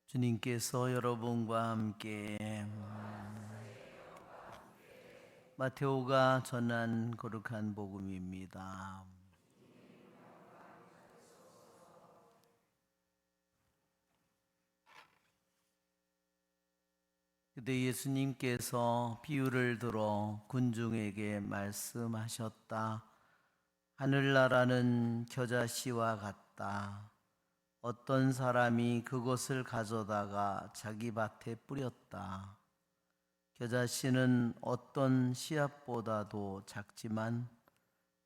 주님께서 여러분과 함께 마테오가 전한 거룩한 복음입니다. 그때 예수님께서 비유를 들어 군중에게 말씀하셨다. 하늘나라는 겨자씨와 같다. 어떤 사람이 그것을 가져다가 자기 밭에 뿌렸다. 겨자씨는 어떤 씨앗보다도 작지만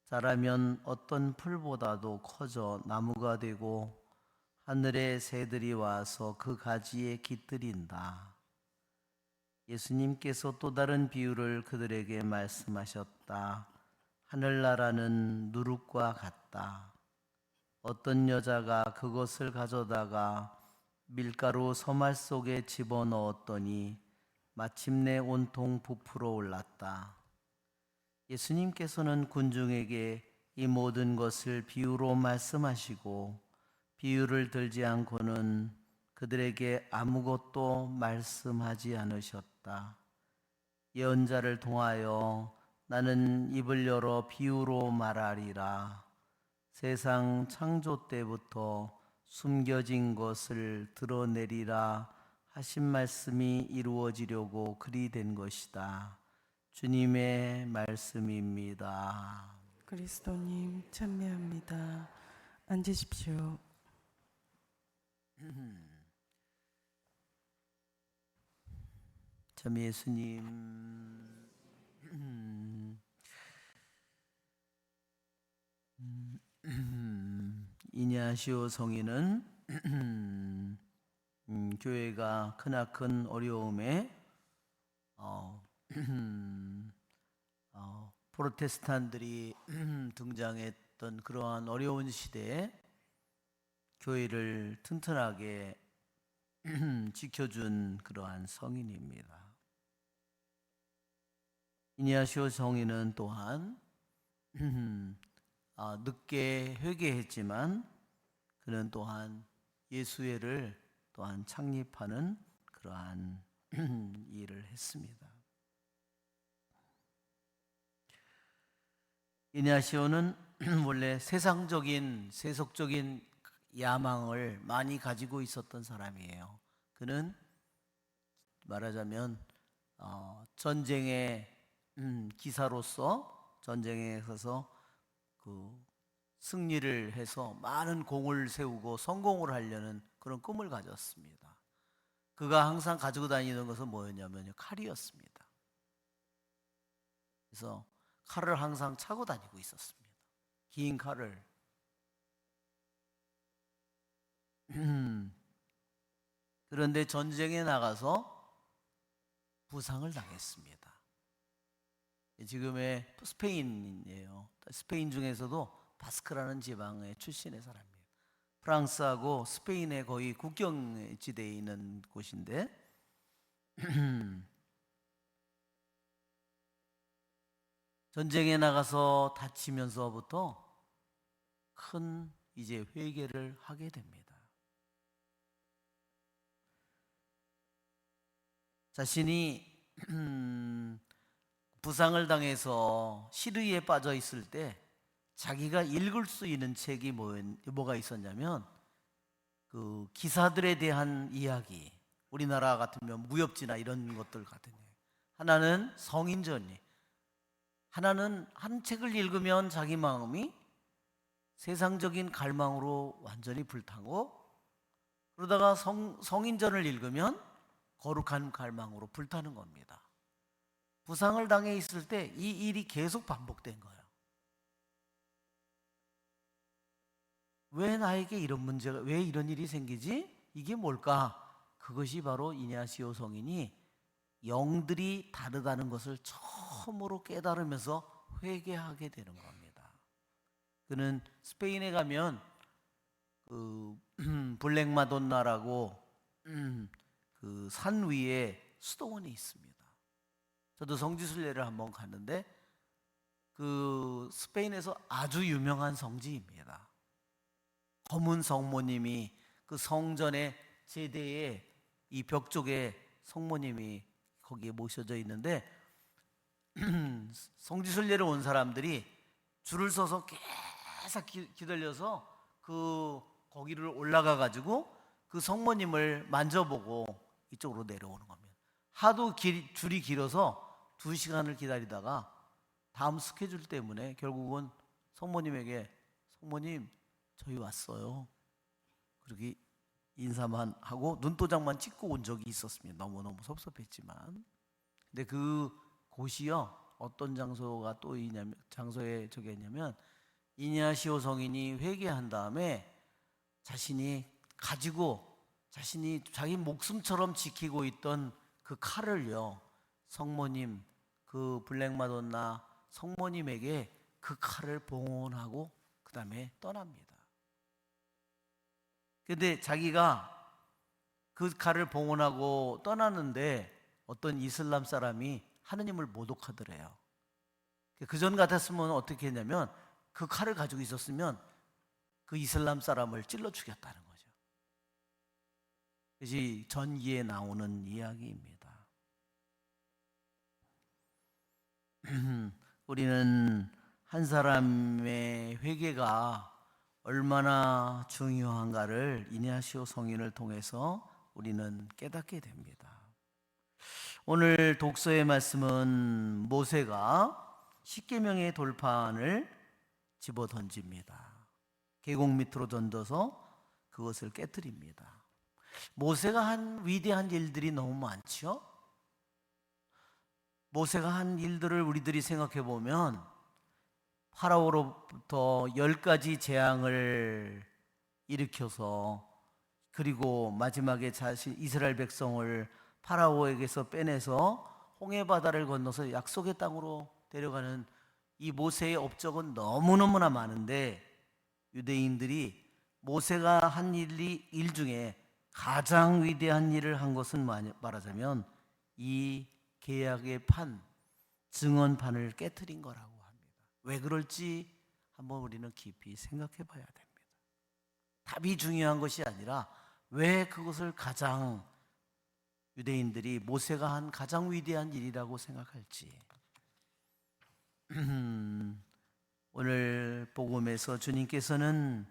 자라면 어떤 풀보다도 커져 나무가 되고 하늘의 새들이 와서 그 가지에 깃들인다. 예수님께서 또 다른 비유를 그들에게 말씀하셨다. 하늘나라는 누룩과 같다. 어떤 여자가 그것을 가져다가 밀가루 서말 속에 집어넣었더니 마침내 온통 부풀어 올랐다. 예수님께서는 군중에게 이 모든 것을 비유로 말씀하시고 비유를 들지 않고는 그들에게 아무것도 말씀하지 않으셨다. 예언자를 통하여 나는 입을 열어 비유로 말하리라. 세상 창조 때부터 숨겨진 것을 드러내리라 하신 말씀이 이루어지려고 그리 된 것이다. 주님의 말씀입니다. 그리스도님 찬미합니다. 앉으십시오. 참 예수님 이냐시오 성인은 교회가 크나큰 어려움에 프로테스탄들이 등장했던 그러한 어려운 시대에 교회를 튼튼하게 지켜준 그러한 성인입니다. 이냐시오 성인은 또한 늦게 회개했지만 그는 또한 예수회를 또한 창립하는 그러한 일을 했습니다. 이냐시오는 원래 세상적인 세속적인 야망을 많이 가지고 있었던 사람이에요. 그는 말하자면 전쟁의 기사로서 전쟁에 가서 그 승리를 해서 많은 공을 세우고 성공을 하려는 그런 꿈을 가졌습니다. 그가 항상 가지고 다니는 것은 뭐였냐면요, 칼이었습니다. 그래서 칼을 항상 차고 다니고 있었습니다. 긴 칼을. 그런데 전쟁에 나가서 부상을 당했습니다. 지금의 스페인이에요. 스페인 중에서도 바스크라는 지방의 출신의 사람이에요. 프랑스하고 스페인의 거의 국경 지대에 있는 곳인데 전쟁에 나가서 다치면서부터 큰 이제 회개를 하게 됩니다. 자신이 부상을 당해서 시르이에 빠져 있을 때 자기가 읽을 수 있는 책이 뭐가 있었냐면 그 기사들에 대한 이야기, 우리나라 같으면 무협지나 이런 것들 같은 데, 하나는 성인전이, 하나는 한 책을 읽으면 자기 마음이 세상적인 갈망으로 완전히 불타고, 그러다가 성인전을 읽으면 거룩한 갈망으로 불타는 겁니다. 부상을 당해 있을 때 이 일이 계속 반복된 거예요. 왜 나에게 이런 문제가, 왜 이런 일이 생기지? 이게 뭘까? 그것이 바로 이냐시오 성인이 영들이 다르다는 것을 처음으로 깨달으면서 회개하게 되는 겁니다. 그는 스페인에 가면 그 블랙 마돈나라고 그 산 위에 수도원이 있습니다. 저도 성지순례를 한번 갔는데 그 스페인에서 아주 유명한 성지입니다. 검은 성모님이 그 성전의 제대에 이 벽 쪽에 성모님이 거기에 모셔져 있는데 성지순례를 온 사람들이 줄을 서서 계속 기다려서 거기를 올라가 가지고 그 성모님을 만져보고 이쪽으로 내려오는 겁니다. 하도 줄이 길어서 2시간을 기다리다가 다음 스케줄 때문에 결국은 성모님에게 성모님 저희 왔어요. 그렇게 인사만 하고 눈도장만 찍고 온 적이 있었습니다. 너무너무 섭섭했지만. 근데 그 곳이요, 어떤 장소가 또 있냐면, 장소에 저기 있냐면, 이냐시오 성인이 회개한 다음에 자신이 자기 목숨처럼 지키고 있던 그 칼을요, 성모님, 그 블랙마돈나 성모님에게 그 칼을 봉헌하고 그 다음에 떠납니다. 근데 자기가 그 칼을 봉헌하고 떠나는데 어떤 이슬람 사람이 하느님을 모독하더래요. 그전 같았으면 어떻게 했냐면 그 칼을 가지고 있었으면 그 이슬람 사람을 찔러 죽였다는 거죠. 이것이 전기에 나오는 이야기입니다. 우리는 한 사람의 회개가 얼마나 중요한가를 이냐시오 성인을 통해서 우리는 깨닫게 됩니다. 오늘 독서의 말씀은 모세가 십계명의 돌판을 집어 던집니다. 계곡 밑으로 던져서 그것을 깨뜨립니다. 모세가 한 위대한 일들이 너무 많죠? 모세가 한 일들을 우리들이 생각해 보면 파라오로부터 10가지 재앙을 일으켜서 그리고 마지막에 자신 이스라엘 백성을 파라오에게서 빼내서 홍해 바다를 건너서 약속의 땅으로 데려가는 이 모세의 업적은 너무너무나 많은데 유대인들이 모세가 한 일 중에 가장 위대한 일을 한 것은 말하자면 이 계약의 증언판을 깨트린 거라고 합니다. 왜 그럴지 한번 우리는 깊이 생각해 봐야 됩니다. 답이 중요한 것이 아니라 왜 그것을 가장 유대인들이 모세가 한 가장 위대한 일이라고 생각할지. 오늘 복음에서 주님께서는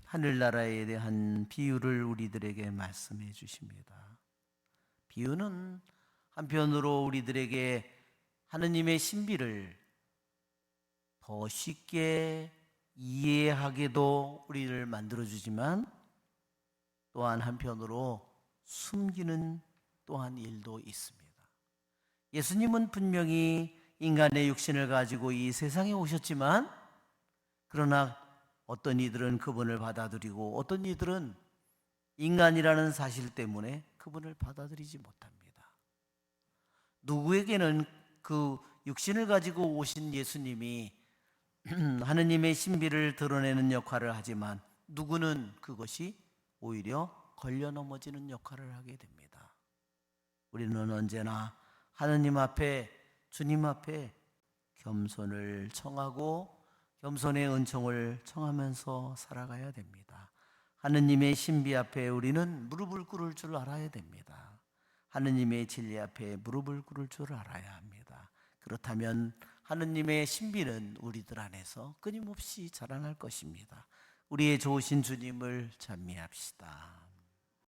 하늘나라에 대한 비유를 우리들에게 말씀해 주십니다. 비유는 한편으로 우리들에게 하느님의 신비를 더 쉽게 이해하게도 우리를 만들어주지만 또한 한편으로 숨기는 또한 일도 있습니다. 예수님은 분명히 인간의 육신을 가지고 이 세상에 오셨지만 그러나 어떤 이들은 그분을 받아들이고 어떤 이들은 인간이라는 사실 때문에 그분을 받아들이지 못합니다. 누구에게는 그 육신을 가지고 오신 예수님이 하느님의 신비를 드러내는 역할을 하지만 누구는 그것이 오히려 걸려 넘어지는 역할을 하게 됩니다. 우리는 언제나 하느님 앞에, 주님 앞에 겸손을 청하고 겸손의 은총을 청하면서 살아가야 됩니다. 하느님의 신비 앞에 우리는 무릎을 꿇을 줄 알아야 됩니다. 하느님의 진리 앞에 무릎을 꿇을 줄 알아야 합니다. 그렇다면 하느님의 신비는 우리들 안에서 끊임없이 자라날 것입니다. 우리의 좋으신 주님을 찬미합시다.